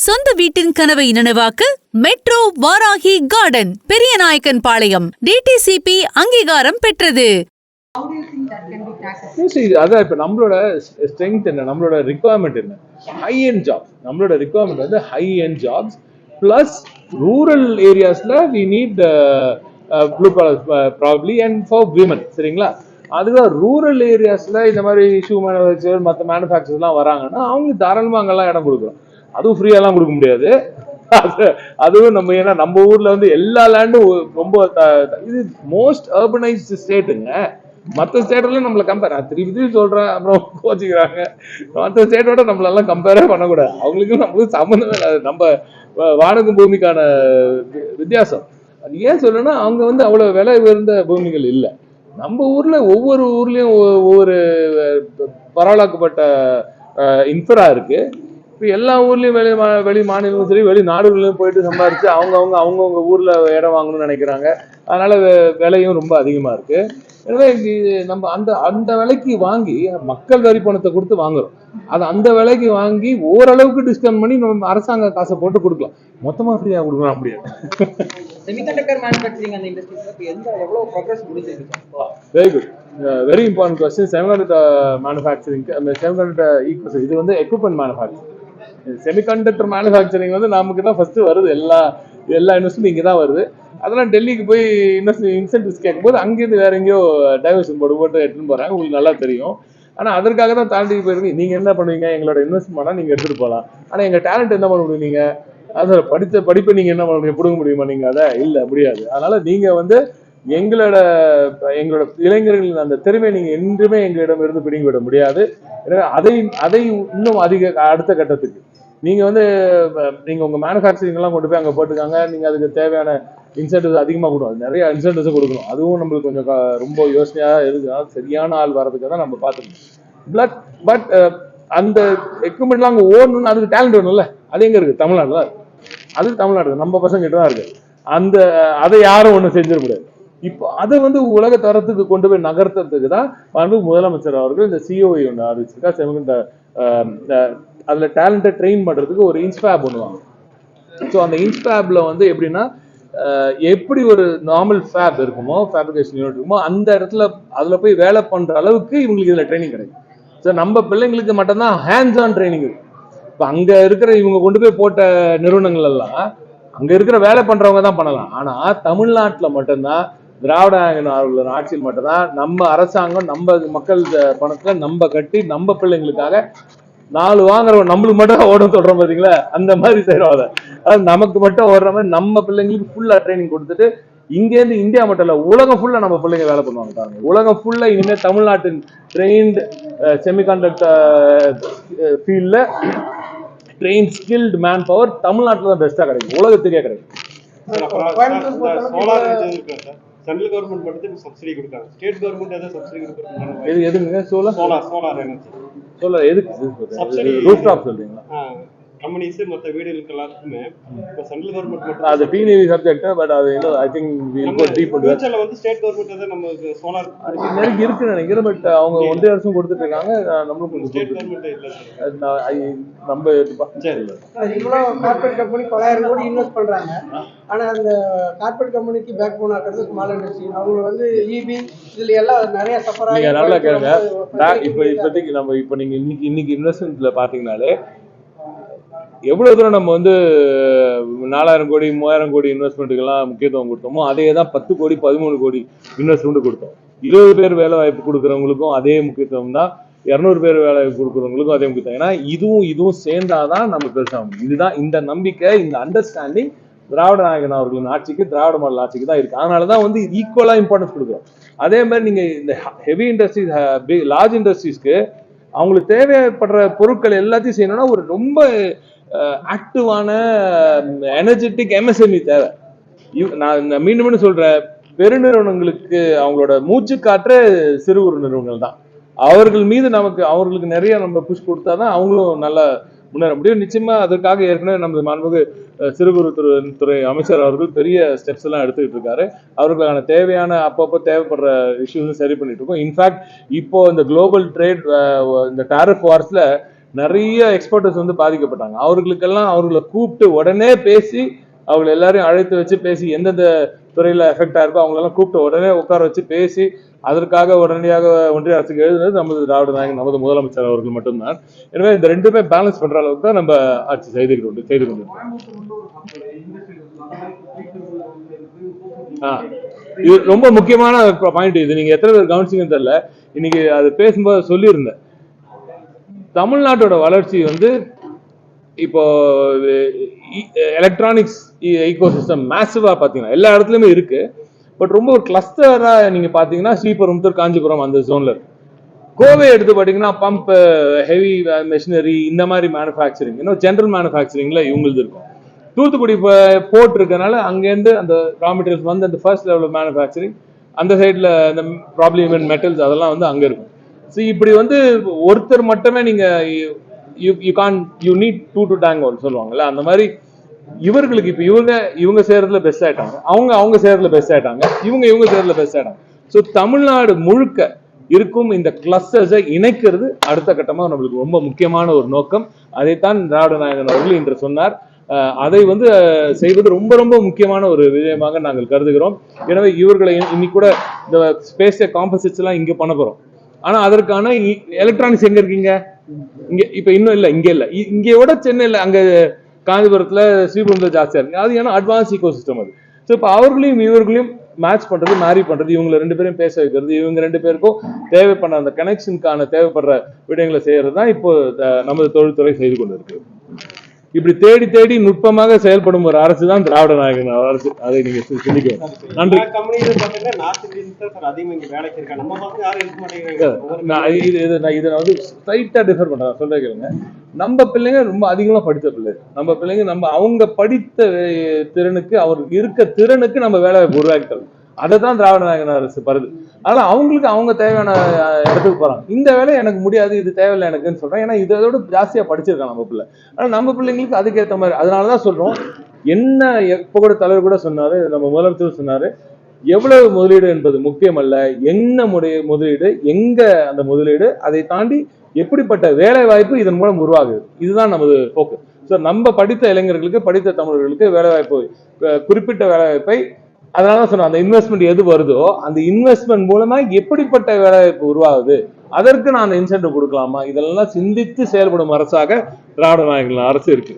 சொந்த வீட்டின் கனவை நனவாக்க மெட்ரோ வாராகி கார்டன் பெரியநாயக்கன் பாளையம் டிடிசிபி அங்கீகாரம் பெற்றது. அதான் இப்ப நம்மளோட ஸ்ட்ரென்த் என்ன, நம்மளோட ரிக்வயர்மெண்ட் என்ன, ஹை எண்ட் ஜாப். நம்மளோட ரிக்வயர்மெண்ட் வந்து high end jobs plus rural ஏரியாஸ்ல we need blue collar probably and for women. சரிங்களா? அதுதான் ரூரல் ஏரியாஸ்ல இந்த மாதிரி ஷூ மேனுஃபேக்சர் மற்ற மேனுஃபேக்சர்லாம் வராங்கன்னா அவங்களுக்கு தாராளமாக அங்கெல்லாம் இடம் கொடுக்குறோம். அதுவும் ஃப்ரீயாலாம் கொடுக்க முடியாது. அதுவும் நம்ம ஏன்னா நம்ம ஊர்ல வந்து எல்லா லேண்டும் ரொம்ப இது மோஸ்ட் அர்பனைஸ்டு ஸ்டேட்டுங்க. மற்ற ஸ்டேட்ல நம்மளை கம்பேர் திருப்பி சொல்றேன், அப்புறம் கோச்சிக்கிறாங்க. மற்ற ஸ்டேட்டோட நம்மளெல்லாம் கம்பேரே பண்ணக்கூடாது. அவங்களுக்கும் நம்மளுக்கும் சம்மந்தமே இல்லை. நம்ம வானகம் பூமிக்கான வித்தியாசம். அது ஏன் சொல்லணும்னா அவங்க வந்து அவ்வளவு விலை உயர்ந்த பூமிகள் இல்லை. நம்ம ஊர்ல ஒவ்வொரு ஊர்லயும் ஒவ்வொரு பரவலாக்கப்பட்ட இன்ஃப்ரா இருக்கு. இப்போ எல்லா ஊர்லயும் வெளி மாநிலமும் சரி வெளி நாடுகளிலும் போயிட்டு சம்பாரிச்சு அவங்கவுங்க ஊர்ல இடம் வாங்கணும்னு நினைக்கிறாங்க. அதனால விலையும் ரொம்ப அதிகமா இருக்கு. எனவே நம்ம அந்த விலைக்கு வாங்கி மக்கள் வரி பணத்தை கொடுத்து வாங்குறோம். அது அந்த விலைக்கு வாங்கி ஓரளவுக்கு டிஸ்கவுண்ட் பண்ணி நம்ம அரசாங்க காசை போட்டு கொடுக்கலாம். மொத்தமா ஃப்ரீயா கொடுக்கலாம் முடியாது. செமிகண்டக்டர் மேனுஃபேக்சரிங் அந்த இண்டஸ்ட்ரியில எவ்வளவு ப்ரோக்ரஸ் முடிஞ்சிருக்கு? Very good, very important question. Semiconductor manufacturing, semiconductor equal இது வந்து எக்யூப்மெண்ட் மேனுஃபேக்சரிங். செமிகண்டக்டர் மேனுஃபேக்சரிங் வந்து நமக்கு தான் ஃபர்ஸ்ட் வருது. எல்லா இன்வெஸ்ட்மெண்ட் இங்கே தான் வருது. அதெல்லாம் டெல்லிக்கு போய் இன்சென்டிவ்ஸ் கேட்கும்போது அங்கேருந்து வேற எங்கேயோ டைவர்ஷன் போட்டு எடுத்துன்னு போறாங்க. உங்களுக்கு நல்லா தெரியும். ஆனால் அதற்காக தான் தாண்டி போயிருக்கு. நீங்க என்ன பண்ணுவீங்க, எங்களோட இன்வெஸ்ட்மெண்ட் நீங்க எடுத்துட்டு போகலாம். ஆனால் எங்க டேலண்ட் என்ன பண்ண முடியும், நீங்க அதை படிப்பை நீங்க என்ன பண்ண முடியும், பிடுங்க முடியுமா? நீங்க அதை இல்லை, முடியாது. அதனால நீங்க வந்து எங்களோட இளைஞர்களின் அந்த திறமையை நீங்க என்றுமே எங்களிடம் இருந்து பிடிங்கி விட முடியாது. எனவே அதை இன்னும் அடுத்த கட்டத்துக்கு நீங்க வந்து உங்க மேனுஃபேக்சரிங் எல்லாம் கொண்டு போய் அங்க போட்டுக்காங்க. நீங்க அதுக்கு தேவையான இன்சென்டிவ்ஸ் அதிகமாக கொடுக்கும். நிறைய இன்சென்டிவ்ஸ் கொடுக்கணும். அதுவும் நம்மளுக்கு கொஞ்சம் ரொம்ப யோசனையா இருக்கு. சரியான ஆள் வர்றதுக்கு தான் நம்ம பார்த்துக்கணும். பட் அந்த எக்யூப்மெண்ட்லாம் அங்கே ஓடணும்னு அதுக்கு டேலண்ட் வேணும்ல. அது எங்க இருக்கு? தமிழ்நாடு தான். அது தமிழ்நாடு நம்ம பசங்க கிட்ட தான் இருக்கு. அதை யாரும் ஒன்றும் செஞ்சிட முடியாது. இப்போ அதை வந்து உலக தரத்துக்கு கொண்டு போய் நகர்த்துறதுக்கு தான் முதலமைச்சர் அவர்கள் இந்த சிஓஐ ஒன்று அறிவிச்சிருக்கா. அதுல டேலண்ட்டை ட்ரெயின் பண்றதுக்கு ஒரு இன்ஸ்பேப் பண்ணுவாங்க. ஸோ அந்த இன்ஸ்பேப்ல வந்து எப்படின்னா, எப்படி ஒரு நார்மல் ஃபேப் இருக்குமோ, ஃபேப்ரிகேஷன் யூனிட் இருக்குமோ, அந்த இடத்துல அதுல போய் வேலை பண்ற அளவுக்கு இவங்களுக்கு இதுல ட்ரைனிங் கிடைக்கும். ஸோ நம்ம பிள்ளைங்களுக்கு மட்டும்தான் ஹேண்ட்ஸ் ஆன் ட்ரைனிங் இருக்கு. இப்போ அங்க இருக்கிற இவங்க கொண்டு போய் போட்ட நிறுவனங்கள் எல்லாம் அங்க இருக்கிற வேலை பண்றவங்க தான் பண்ணலாம். ஆனா தமிழ்நாட்டுல மட்டும்தான் திராவிட அவர்களோட ஆட்சியில் மட்டும்தான் நம்ம அரசாங்கம் நம்ம மக்கள் பணத்துல நம்ம கட்டி நம்ம பிள்ளைங்களுக்காக 4 வாங்குறவங்க நம்மளுக்கு மட்டும் ஓடும் சொல்றோம் பாத்தீங்களா, அந்த மாதிரி செய்யறோம். அது நமக்கு மட்டும் ஓடுற மாதிரி நம்ம பிள்ளைங்களுக்கு ஃபுல்லா ட்ரைனிங் கொடுத்துட்டு இங்கேருந்து இந்தியா மட்டும் இல்ல உலகம் ஃபுல்லா நம்ம பிள்ளைங்க வேலை பண்ணுவாங்க பாருங்க. உலகம் ஃபுல்லா இனிமே தமிழ்நாட்டின் ட்ரெயின்டு செமிகண்டக்டர் ஃபீல்ட்ல ட்ரெயின் ஸ்கில்டு மேன் பவர் தமிழ்நாட்டில் தான் பெஸ்டா கிடைக்கும், உலகத்துக்கே கிடைக்கும். சென்ட்ரல் கவர்மெண்ட் மட்டும் சப்சிடி கொடுக்காங்க, ஸ்டேட் கவர்மெண்ட் ஏதாவது சப்சிடி கொடுக்குறாங்க? இது எதுங்க? Solar energy. சோலார் எதுக்கு? ரூஃப் டாப் சொல்றீங்களா? கம்பெனிஸ் மற்ற வீடுகளுக்கு எல்லாத்துக்குமே இப்போ சென்ட்ரல் கவர்மெண்ட் மட்டும் அது டிவி சப்ஜெக்ட். பட் அது இன்னும் I think we will go deep into that. ஃபியூச்சர்ல வந்து ஸ்டேட் கவர்மெண்ட் ஏதாவது நமக்கு சோலார் நிறைய இருக்கு நினைக்கிறேன். பட் அவங்க ஒன்றிய அரசும் கொடுத்துட்டு இருக்காங்க, நம்மளும் ஸ்டேட் கவர்மெண்ட் இல்ல. நம்ம சரி, இவ்வளவு கார்ப்பரேட் கம்பெனி 1000 கோடி இன்வெஸ்ட் பண்றாங்க. ஆனா அந்த கார்ப்பரேட் கம்பெனிக்கு பேக் போன் ஆக்குறது ஸ்மால் இண்டஸ்ட்ரி. அவங்க வந்து இபி இதுல எல்லாம் நிறைய சஃபர் ஆகி. நீங்க நல்லா கேளுங்க. இப்போதைக்கு நம்ம இப்போ நீங்க இன்னைக்கு இன்வெஸ்ட்மெண்ட்ல பாத்தீங்கன்னாலே எவ்வளவு தூரம் நம்ம வந்து 4000 கோடி 3000 கோடி இன்வெஸ்ட்மெண்ட்டுக்கெல்லாம் முக்கியத்துவம் கொடுத்தோமோ அதே தான் 10 கோடி 13 கோடி இன்வெஸ்ட்மெண்ட் கொடுத்தோம். 20 பேர் வேலை வாய்ப்பு கொடுக்குறவங்களுக்கும் அதே முக்கியத்துவம் தான், 200 பேர் வேலை வாய்ப்பு கொடுக்குறவங்களுக்கும் அதே முக்கியத்துவம். ஏன்னா இதுவும் சேர்ந்தாதான் நம்ம பெருசாகும். இதுதான் இந்த நம்பிக்கை, இந்த அண்டர்ஸ்டாண்டிங் திராவிட நாயகன் அவர்களின் ஆட்சிக்கு, திராவிட மாடல் ஆட்சிக்கு தான் இருக்கு. அதனாலதான் வந்து ஈக்குவலா இம்பார்ட்டன்ஸ் கொடுக்குறோம். அதே மாதிரி நீங்க இந்த ஹெவி இண்டஸ்ட்ரீஸ், லார்ஜ் இண்டஸ்ட்ரீஸ்க்கு அவங்களுக்கு தேவைப்படுற பொருட்கள் எல்லாத்தையும் செய்யணும்னா ஒரு ரொம்ப ஆக்டிவான எனர்ஜெட்டிக் எம்எஸ்எம்இ தேவை. நான் மீண்டும் சொல்றேன், பெருநிறுவனங்களுக்கு அவங்களோட மூச்சு காற்று சிறு குறு நிறுவனங்கள் தான். அவர்கள் மீது அவர்களுக்கு நிறைய நம்ம புஷ் கொடுத்தாதான் அவங்களும் நல்லா முன்னேற முடியும். நிச்சயமா அதற்காக ஏற்கனவே நமது மாண்புமிகு சிறு குறு துறை அமைச்சர் அவர்கள் பெரிய ஸ்டெப்ஸ் எல்லாம் எடுத்துக்கிட்டு இருக்காரு. அவர்களுக்கான தேவையான அப்பப்போ தேவைப்படுற இஷ்யூஸும் சரி பண்ணிட்டு இருக்கோம். இன்ஃபேக்ட் இப்போ இந்த குளோபல் ட்ரேட், இந்த டாரிஃப் வார்ஸ்ல நிறைய எக்ஸ்பர்ட்ஸ் வந்து பாதிக்கப்பட்டாங்க. அவர்களுக்கெல்லாம் அவர்களை கூப்பிட்டு உடனே பேசி அவங்களை எல்லாரையும் அழைத்து வச்சு பேசி எந்தெந்த துறையில எஃபெக்ட் ஆயிருக்கோ அவங்களெல்லாம் கூப்பிட்டு உடனே உட்கார வச்சு பேசி அதற்காக உடனடியாக ஒன்றிய அரசுக்கு எழுதுனது நமது திராவிட நாயகன் நமது முதலமைச்சர் அவர்கள் மட்டும்தான். எனவே இந்த ரெண்டுமே பேலன்ஸ் பண்ற அளவுக்கு தான் நம்ம ஆட்சி செய்து கொண்டிருக்கோம். இது ரொம்ப முக்கியமான பாயிண்ட். இது நீங்க எத்தனை பேர் கவனிச்சிங்கன்னு தெரியல. இன்னைக்கு அது பேசும்போது சொல்லியிருந்தேன். தமிழ்நாட்டோட வளர்ச்சி வந்து இப்போ எலக்ட்ரானிக்ஸ் ஈகோசிஸ்டம் மேசிவா பாத்தீங்கன்னா எல்லா இடத்துலயுமே இருக்கு. பட் ரொம்ப ஒரு கிளஸ்டரா நீங்க பாத்தீங்கன்னா ஸ்ரீபெரும்புத்தூர், காஞ்சிபுரம் அந்த ஜோன்ல இருக்கு. கோவை எடுத்து பாத்தீங்கன்னா பம்ப், ஹெவி மெஷினரி, இந்த மாதிரி மேனுஃபேக்சரிங், இன்னும் ஜென்ரல் மேனுஃபேக்சரிங்ல இவங்களுக்கு இருக்கும். தூத்துக்குடி போர்ட் இருக்கனால அங்கேருந்து அந்த ரா மெட்டீரியல்ஸ் வந்து அந்த ஃபர்ஸ்ட் லெவல் ஆஃப் மேனுஃபேக்சரிங் அந்த சைட்ல இந்த ப்ராப்ளம் மெட்டல்ஸ் அதெல்லாம் வந்து அங்க இருக்கும். ஸோ இப்படி வந்து ஒருத்தர் மட்டுமே நீங்க you need two to tango சொல்லுவாங்கல்ல, அந்த மாதிரி இவர்களுக்கு இப்ப இவங்க சேர்றதுல பெஸ்ட் ஆயிட்டாங்க, அவங்க சேர்றதுல பெஸ்ட் ஆயிட்டாங்க, இவங்க சேர்றதுல பெஸ்ட் ஆயிட்டாங்க. ஸோ தமிழ்நாடு முழுக்க இருக்கும் இந்த கிளஸ்டர்ஸை இணைக்கிறது அடுத்த கட்டமாக நம்மளுக்கு ரொம்ப முக்கியமான ஒரு நோக்கம். அதைத்தான் திராவிட நாயகன் அவர்கள் இன்று சொன்னார். அதை வந்து செய்வது ரொம்ப ரொம்ப முக்கியமான ஒரு விஷயமாக நாங்கள் கருதுகிறோம். எனவே இவர்களை இன்னைக்கு கூட இந்த ஸ்பேஸ் காம்பசிட்ஸ் எல்லாம் இங்க பண்ண போறோம். ஆனா அதற்கான எலக்ட்ரானிக்ஸ் எங்க இருக்கீங்க? இங்க இப்ப இன்னும் இல்ல, இங்க இல்ல, இங்கோட சென்னையில் அங்க காஞ்சிபுரத்துல ஸ்ரீபெரும்புத்தூர் ஜாஸ்தியா இருக்கு. அது ஏன்னா அட்வான்ஸ் ஈகோ சிஸ்டம் அது. ஸோ இப்போ அவர்களையும் இவர்களையும் மேட்ச் பண்றது, மேரி பண்றது, இவங்க ரெண்டு பேரும் பேச வைக்கிறது, இவங்க ரெண்டு பேருக்கும் தேவைப்படுற அந்த கனெக்ஷனுக்கான தேவைப்படுற விடயங்களை செய்யறது தான் இப்போ நமது தொழில்துறை செய்து கொண்டு இருக்கு. இப்படி தேடி தேடி நுட்பமாக செயல்படும் ஒரு அரசு தான் திராவிட நாயகன் அரசு. அதை நீங்க சிந்திக்க. நன்றி. இதை வந்து ஸ்ட்ரைட்டா டிஃபர் பண்றேன், சொல்ல கேளுங்க. நம்ம பிள்ளைங்க ரொம்ப அதிகமா படித்த பிள்ளை. நம்ம பிள்ளைங்க அவங்க படித்த திறனுக்கு, அவருக்கு இருக்க திறனுக்கு நம்ம வேலை உருவாக்கி தரணும். அதை தான் திராவிட நாயகன் அரசு பருது. அதனால அவங்களுக்கு அவங்க தேவையான இடத்துக்கு போறாங்க. இந்த வேலை எனக்கு முடியாது, இது தேவையில்லை எனக்குன்னு சொல்றேன். ஏன்னா இதோட ஜாஸ்தியா படிச்சிருக்கான் நம்ம பிள்ளை. ஆனா நம்ம பிள்ளைங்களுக்கு அதுக்கேற்ற மாதிரி. அதனாலதான் சொல்றோம், என்ன எப்ப கூட தலைவர் கூட சொன்னாரு, நம்ம முதலமைச்சர் சொன்னாரு, எவ்வளவு முதலீடு என்பது முக்கியம் அல்ல, என்ன முதலீடு, எங்க அந்த முதலீடு, அதை தாண்டி எப்படிப்பட்ட வேலை வாய்ப்பு இதன் மூலம் உருவாகுது, இதுதான் நமது போக்கு. ஸோ நம்ம படித்த இளைஞர்களுக்கு, படித்த தமிழர்களுக்கு வேலை வாய்ப்பு, குறிப்பிட்ட வேலை வாய்ப்பை, அதனால சொன்ன அந்த இன்வெஸ்ட்மெண்ட் எது வருதோ அந்த இன்வெஸ்ட்மெண்ட் மூலமா எப்படிப்பட்ட வேலைவாய்ப்பு உருவாகுது, அதற்கு நான் இன்சென்டிவ் கொடுக்கலாமா, இதெல்லாம் சிந்தித்து செயல்படும் அரசாக திராவிட நாயகன் அரசு இருக்கு.